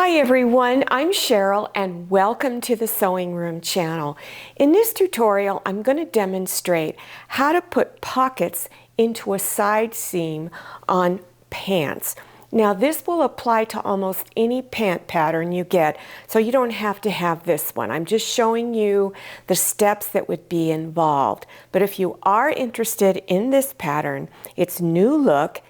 Hi everyone, I'm Cheryl and welcome to the Sewing Room channel. In this tutorial, I'm going to demonstrate how to put pockets into a side seam on pants. Now this will apply to almost any pant pattern you get, so you don't have to have this one. I'm just showing you the steps that would be involved. But if you are interested in this pattern, it's new Look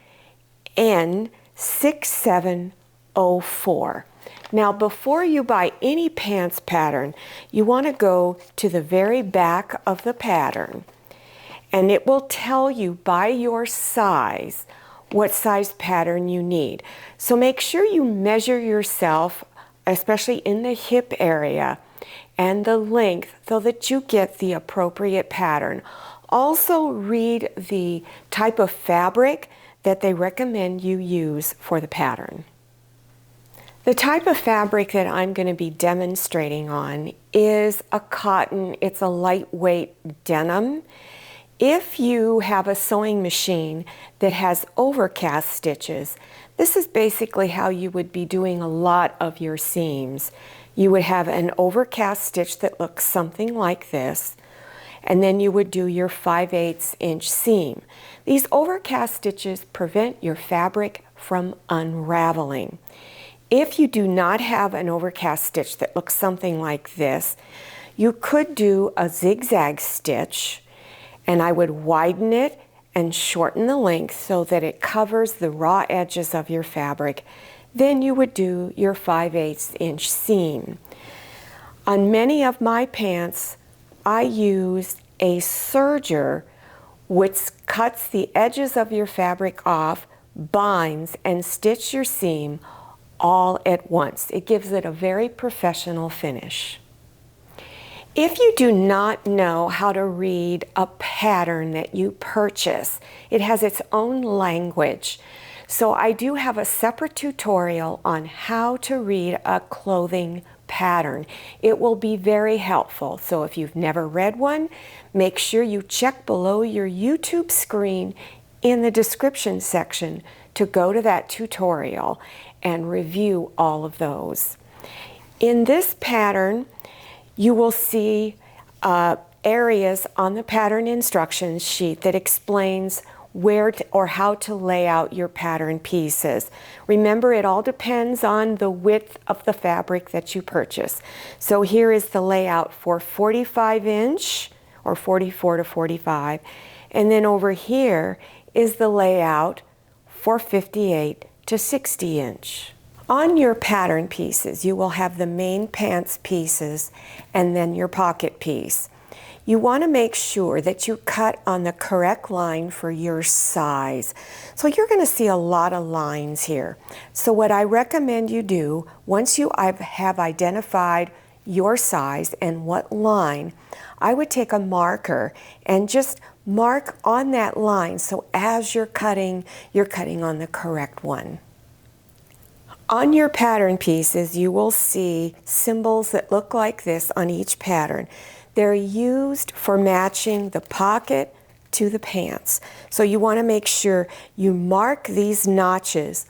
N6704. Now before you buy any pants pattern, you want to go to the very back of the pattern and it will tell you by your size what size pattern you need. So make sure you measure yourself, especially in the hip area and the length, so that you get the appropriate pattern. Also read the type of fabric that they recommend you use for the pattern. The type of fabric that I'm going to be demonstrating on is a cotton. It's a lightweight denim. If you have a sewing machine that has overcast stitches, this is basically how you would be doing a lot of your seams. You would have an overcast stitch that looks something like this, and then you would do your 5/8 inch seam. These overcast stitches prevent your fabric from unraveling. If you do not have an overcast stitch that looks something like this, you could do a zigzag stitch, and I would widen it and shorten the length so that it covers the raw edges of your fabric. Then you would do your 5/8 inch seam. On many of my pants, I used a serger which cuts the edges of your fabric off, binds, and stitch your seam all at once. It gives it a very professional finish. If you do not know how to read a pattern that you purchase, it has its own language. So I do have a separate tutorial on how to read a clothing pattern. It will be very helpful. So if you've never read one, make sure you check below your YouTube screen in the description section to go to that tutorial and review all of those. In this pattern, you will see areas on the pattern instructions sheet that explains where to, or how to lay out your pattern pieces. Remember, it all depends on the width of the fabric that you purchase. So here is the layout for 45 inch or 44 to 45, and then over here is the layout for 58 to 60 inch. On your pattern pieces, you will have the main pants pieces and then your pocket piece. You want to make sure that you cut on the correct line for your size. So you're going to see a lot of lines here. So what I recommend you do, once you have identified your size and what line, I would take a marker and just mark on that line, so as you're cutting on the correct one. On your pattern pieces, you will see symbols that look like this on each pattern. They're used for matching the pocket to the pants. So you want to make sure you mark these notches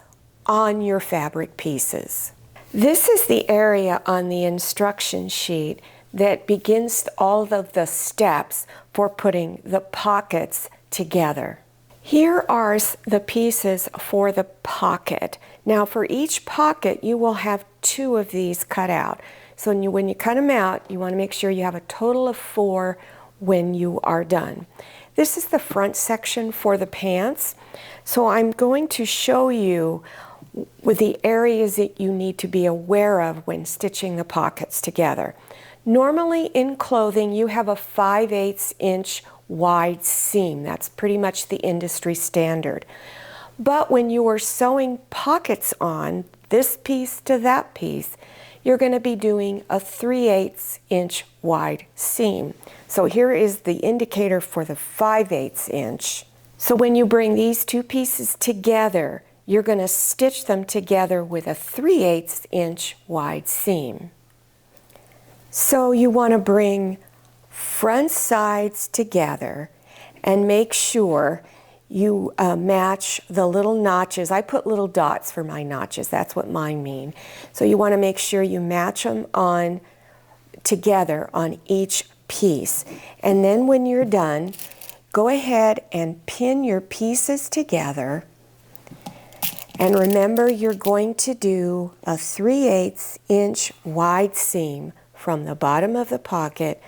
on your fabric pieces. This is the area on the instruction sheet that begins all of the steps for putting the pockets together. Here are the pieces for the pocket. Now for each pocket, you will have 2 of these cut out. So when you cut them out, you want to make sure you have a total of 4 when you are done. This is the front section for the pants. So I'm going to show you with the areas that you need to be aware of when stitching the pockets together. Normally in clothing, you have a 5/8 inch wide seam. That's pretty much the industry standard. But when you are sewing pockets on this piece to that piece, you're going to be doing a 3/8 inch wide seam. So here is the indicator for the 5/8 inch. So when you bring these 2 pieces together, you're going to stitch them together with a 3/8 inch wide seam. So you want to bring front sides together and make sure you match the little notches. I put little dots for my notches. That's what mine mean. So you want to make sure you match them on together on each piece. And then when you're done, go ahead and pin your pieces together. And remember, you're going to do a 3/8 inch wide seam from the bottom of the pocket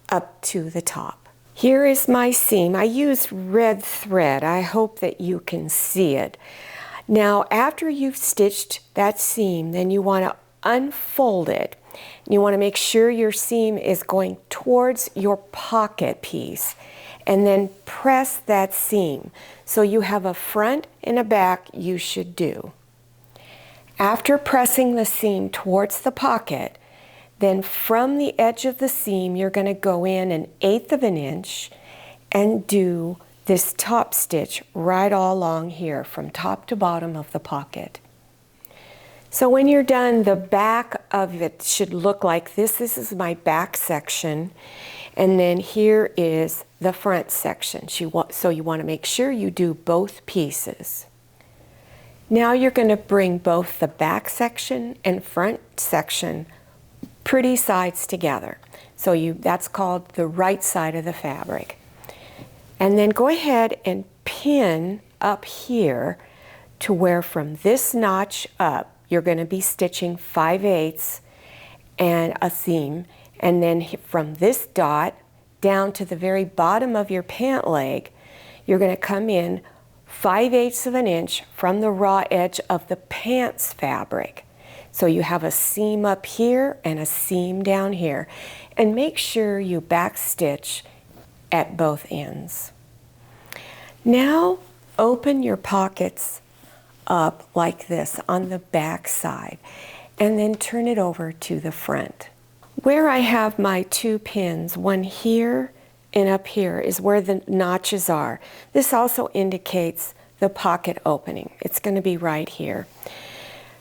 up to the top. Here is my seam. I used red thread. I hope that you can see it. Now, after you've stitched that seam, then you want to unfold it. You want to make sure your seam is going towards your pocket piece, and then press that seam. So you have a front and a back you should do. After pressing the seam towards the pocket, then from the edge of the seam, you're going to go in 1/8 of an inch and do this top stitch right all along here from top to bottom of the pocket. So when you're done, the back of it should look like this. This is my back section. And then here is the front section. So you want to make sure you do both pieces. Now you're going to bring both the back section and front section pretty sides together. So that's called the right side of the fabric. And then go ahead and pin up here to where from this notch up, you're going to be stitching 5/8 and a seam. And then from this dot down to the very bottom of your pant leg, you're going to come in 5/8 of an inch from the raw edge of the pants fabric. So you have a seam up here and a seam down here. And make sure you back stitch at both ends. Now open your pockets up like this on the back side, and then turn it over to the front. Where I have my 2 pins, one here and up here, is where the notches are. This also indicates the pocket opening. It's going to be right here.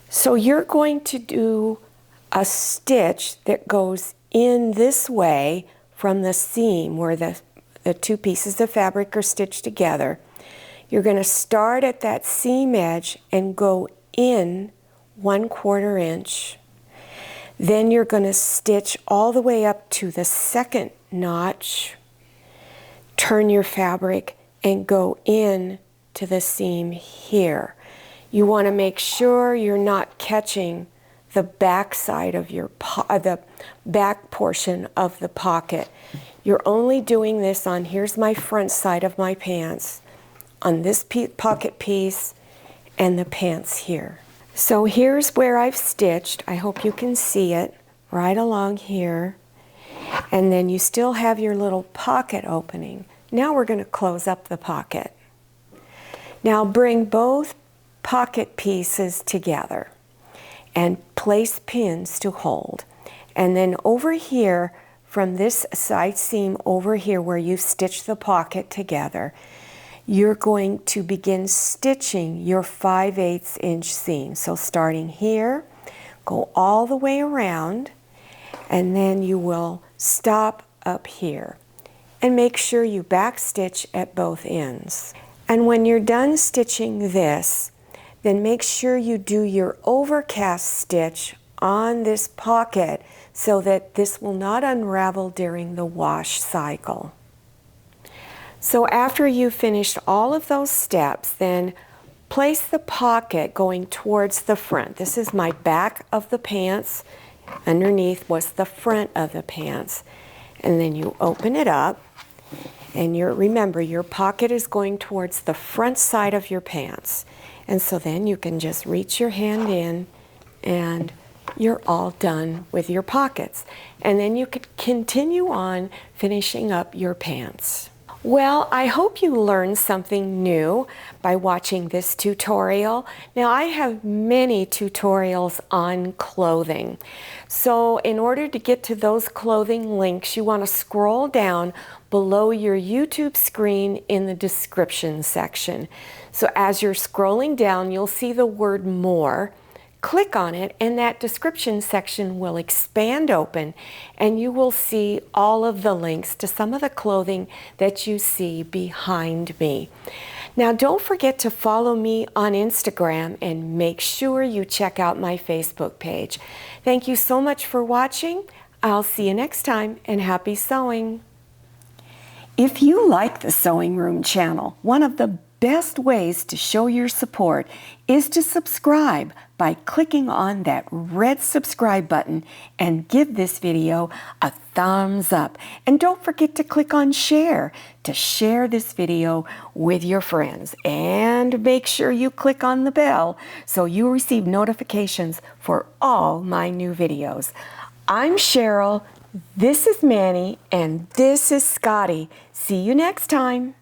So you're going to do a stitch that goes in this way from the seam where the 2 pieces of fabric are stitched together. You're going to start at that seam edge and go in 1/4 inch. Then you're going to stitch all the way up to the second notch, turn your fabric, and go in to the seam here. You want to make sure you're not catching the back side of the back portion of the pocket. You're only doing this on, here's my front side of my pants, on this pocket piece and the pants here. So here's where I've stitched. I hope you can see it right along here. And then you still have your little pocket opening. Now we're going to close up the pocket. Now bring both pocket pieces together and place pins to hold. And then over here, from this side seam over here where you've stitched the pocket together, you're going to begin stitching your 5/8 inch seam. So starting here, go all the way around, and then you will stop up here. And make sure you back stitch at both ends. And when you're done stitching this, then make sure you do your overcast stitch on this pocket so that this will not unravel during the wash cycle. So after you've finished all of those steps, then place the pocket going towards the front. This is my back of the pants. Underneath was the front of the pants. And then you open it up, and remember, your pocket is going towards the front side of your pants. And so then you can just reach your hand in, and you're all done with your pockets. And then you could continue on finishing up your pants. Well, I hope you learned something new by watching this tutorial. Now, I have many tutorials on clothing. So in order to get to those clothing links, you want to scroll down below your YouTube screen in the description section. So as you're scrolling down, you'll see the word More. Click on it, and that description section will expand open, and you will see all of the links to some of the clothing that you see behind me. Now don't forget to follow me on Instagram and make sure you check out my Facebook page. Thank you so much for watching. I'll see you next time, and happy sewing. If you like the Sewing Room channel, one of the best ways to show your support is to subscribe by clicking on that red subscribe button and give this video a thumbs up. And don't forget to click on share to share this video with your friends. And make sure you click on the bell so you receive notifications for all my new videos. I'm Cheryl, this is Manny, and this is Scotty. See you next time.